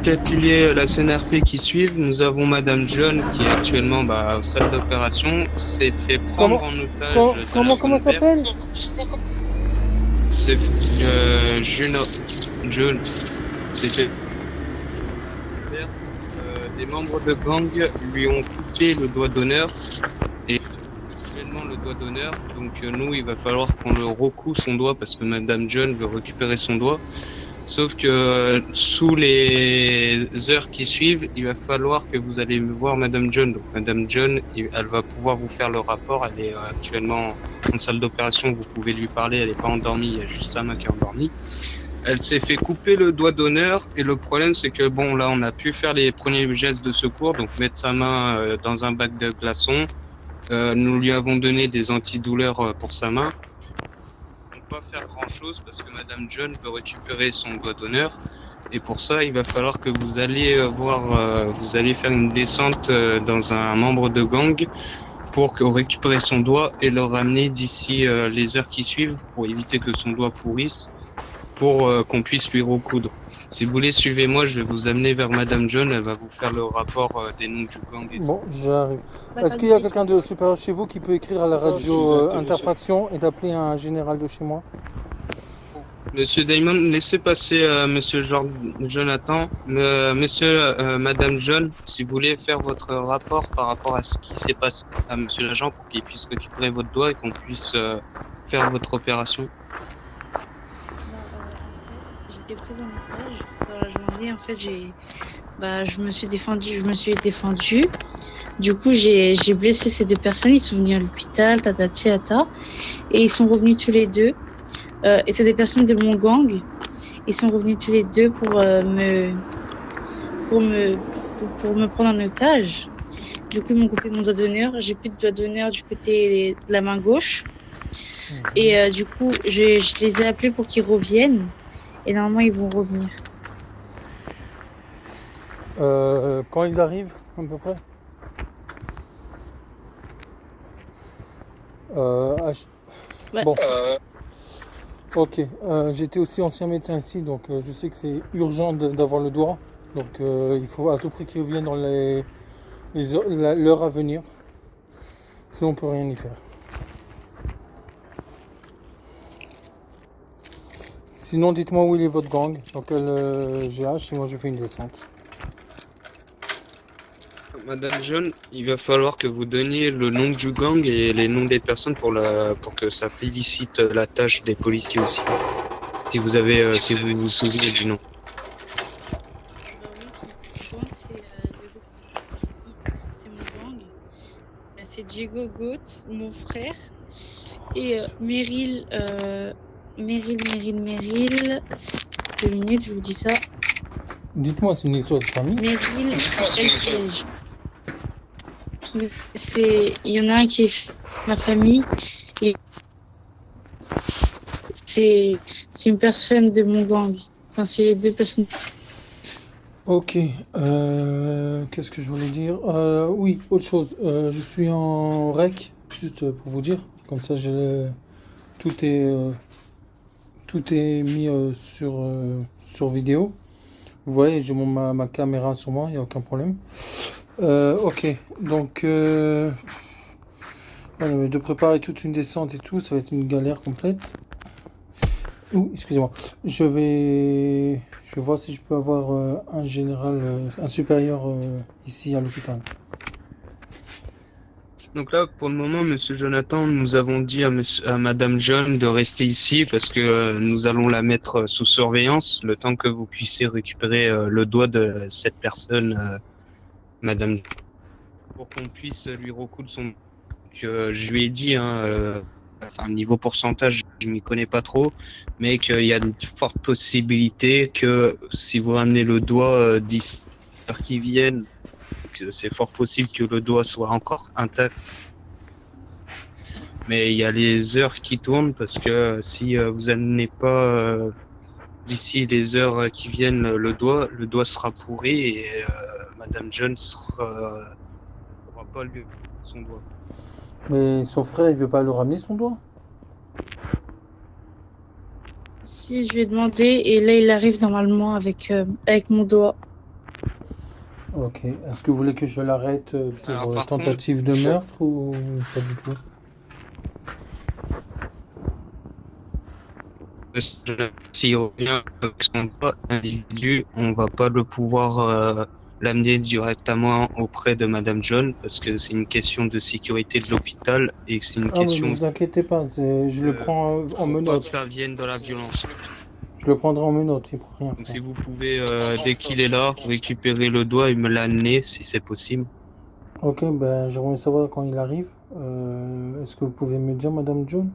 récapituler la CNRP qui suivent, nous avons Madame John qui est actuellement en salle d'opération, s'est fait prendre Comment, en otage de la comment zone ça verte. s'appelle? C'est Juno. John s'est fait verte. Des membres de gang lui ont coupé le doigt d'honneur et actuellement le doigt d'honneur. Donc nous, il va falloir qu'on le recoue son doigt parce que Madame John veut récupérer son doigt. Sauf que sous les heures qui suivent, il va falloir que vous allez voir Madame John. Donc Madame John, elle va pouvoir vous faire le rapport. Elle est actuellement en salle d'opération. Vous pouvez lui parler. Elle n'est pas endormie. Il y a juste sa main qui est endormie. Elle s'est fait couper le doigt d'honneur. Et le problème, c'est que bon, là, on a pu faire les premiers gestes de secours. Donc mettre sa main dans un bac de glaçons. Nous lui avons donné des antidouleurs pour sa main. On ne peut pas faire grand chose parce que Madame John veut récupérer son doigt d'honneur. Et pour ça, il va falloir que vous allez vous allez faire une descente dans un membre de gang pour récupérer son doigt et le ramener d'ici les heures qui suivent pour éviter que son doigt pourrisse, pour qu'on puisse lui recoudre. Si vous voulez, suivez-moi, je vais vous amener vers Madame John, elle va vous faire le rapport des noms du gang et tout. Bon, j'arrive. Est-ce qu'il y a quelqu'un de supérieur chez vous qui peut écrire à la radio interfaction et d'appeler un général de chez moi? Monsieur Damon, laissez passer Monsieur Jonathan. Madame John, si vous voulez faire votre rapport par rapport à ce qui s'est passé à Monsieur l'agent pour qu'il puisse récupérer votre doigt et qu'on puisse faire votre opération. J'étais prise en otage dans la journée. En fait, je me suis défendue. Du coup, j'ai blessé ces deux personnes. Ils sont venus à l'hôpital, tatati, et ils sont revenus tous les deux. Et c'est des personnes de mon gang. Ils sont revenus tous les deux pour me prendre en otage. Du coup, ils m'ont coupé mon doigt d'honneur. J'ai plus de doigt d'honneur du côté de la main gauche. Et du coup, je les ai appelés pour qu'ils reviennent. Et normalement, ils vont revenir. Quand ils arrivent, à peu près? Ouais. Bon. Ok. J'étais aussi ancien médecin ici, donc je sais que c'est urgent d'avoir le doigt. Donc il faut à tout prix qu'ils reviennent dans l'heure à venir. Sinon on peut rien y faire. Sinon dites-moi où il est votre gang, dans quel GH, et moi je fais une descente. Madame John, il va falloir que vous donniez le nom du gang et les noms des personnes pour que ça félicite la tâche des policiers aussi. Si vous vous souvenez du nom. C'est mon gang. C'est Diego Goat, mon frère. Et Meryl. 2 minutes, je vous dis ça. Dites-moi, c'est une histoire de famille. Meryl, il y en a un qui est ma famille et c'est une personne de mon gang. Enfin, c'est les deux personnes. Ok, qu'est-ce que je voulais dire? Oui, autre chose. Je suis en rec, juste pour vous dire. Comme ça, tout est mis sur vidéo. Vous voyez, j'ai ma caméra sur moi, il n'y a aucun problème. Ok, donc voilà, de préparer toute une descente et tout, ça va être une galère complète. Ouh, excusez-moi. Je vais voir si je peux avoir un général, un supérieur ici à l'hôpital. Donc là, pour le moment, Monsieur Jonathan, nous avons dit à Madame John de rester ici parce que nous allons la mettre sous surveillance le temps que vous puissiez récupérer le doigt de cette personne, Madame, pour qu'on puisse lui recoudre son. Je lui ai dit, enfin, niveau pourcentage, je m'y connais pas trop, mais qu'il y a de fortes possibilités que si vous ramenez le doigt d'ici heures qui viennent, c'est fort possible que le doigt soit encore intact. Mais il y a les heures qui tournent parce que si vous amenez pas d'ici les heures qui viennent le doigt sera pourri et Madame Jones n'aura pas son doigt. Mais son frère, il veut pas le ramener son doigt? Si, je lui ai demandé et là, il arrive normalement avec mon doigt. Ok. Est-ce que vous voulez que je l'arrête Alors, pour par tentative de contre, meurtre ou pas du tout? s'il revient avec son individu, on va pas le pouvoir l'amener directement auprès de Madame John parce que c'est une question de sécurité de l'hôpital et c'est une Ah oui, ne question vous inquiétez pas, je le prends en faut pas que menottes. ça vienne dans la violence. Je le prendrai en menottes, il ne peut rien Donc faire. si vous pouvez, dès qu'il est là, récupérer le doigt et me l'amener si c'est possible. Ok, ben j'aimerais savoir quand il arrive. Est-ce que vous pouvez me dire, Madame John?